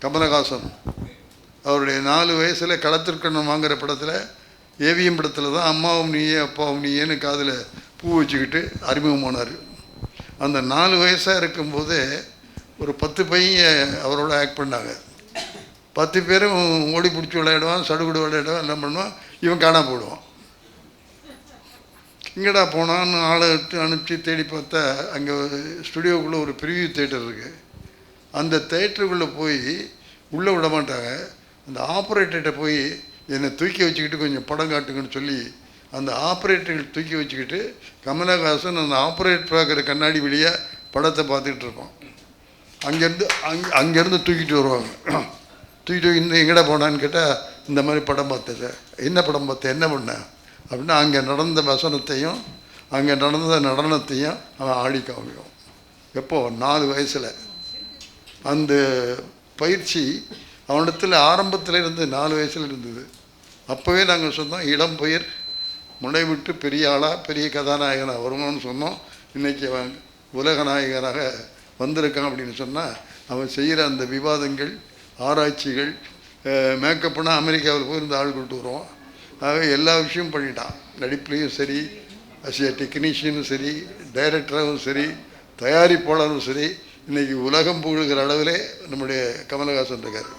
கமலஹாசன் அவருடைய 4 வயசில் களத்திற்கண்ணம் வாங்குகிற படத்தில் ஏவிஎம் படத்தில் தான் அம்மாவும் நீயே அப்பாவும் நீயேன்னு காதில் பூ வச்சுக்கிட்டு அறிமுகமானார். அந்த 4 வயசாக இருக்கும்போதே ஒரு 10 பையன் அவரோட ஆக்ட் பண்ணாங்க. 10 பேரும் ஓடி பிடிச்சி விளையாடுவான், சடுகுடு விளையாடுவான், எல்லாம் பண்ணுவான். இவன் காணா போடுவான். இங்கடா போனான்னு ஆளை அனுப்பிச்சு தேடி பார்த்தா அங்கே ஸ்டுடியோக்குள்ளே ஒரு ப்ரிவியூ தேட்டர் இருக்குது. அந்த தேட்டருக்குள்ளே போய் உள்ளே விட மாட்டாங்க. அந்த ஆப்ரேட்டர்கிட்ட போய் என்னை தூக்கி வச்சுக்கிட்டு கொஞ்சம் படம் காட்டுங்கன்னு சொல்லி அந்த ஆப்ரேட்டர்கள் தூக்கி வச்சுக்கிட்டு கமலஹாசன் அந்த ஆப்ரேட்டர் பார்க்குற கண்ணாடி வழியாக படத்தை பார்த்துக்கிட்டு இருப்பான். அங்கேருந்து தூக்கிட்டு வருவாங்க. தூக்கிட்டு இந்த எங்கடா போனான்னு கேட்டால் இந்த மாதிரி படம் பார்த்தேன் சார். என்ன படம் பார்த்தேன், என்ன பண்ணேன் அப்படின்னா அங்கே நடந்த வசனத்தையும் அங்கே நடந்த நடனத்தையும் அவன் ஆடி காமிக்கும். எப்போது 4 வயசில். அந்த பயிற்சி அவனிடத்தில் ஆரம்பத்தில் இருந்து 4 வயசில் இருந்தது. அப்போவே நாங்கள் சொன்னோம் இளம் பயிர் முனை விட்டு பெரிய ஆளாக பெரிய கதாநாயகனாக வருவான்னு சொன்னோம். இன்றைக்கி அவன் உலக நாயகனாக வந்திருக்கான் அப்படின்னு சொன்னால் அவன் செய்கிற அந்த விவாதங்கள், ஆராய்ச்சிகள், மேக்கப்னா அமெரிக்காவில் போய் இந்த ஆள் கொண்டு வருவான். ஆகவே எல்லா விஷயமும் பண்ணிட்டான். நடிப்புலேயும் சரி, டெக்னீஷியனும் சரி, டைரக்டராகவும் சரி, தயாரிப்பாளரும் சரி. இன்றைக்கி உலகம் புகழ்கிற அளவிலே நம்முடைய கமலஹாசன் இருக்கார்.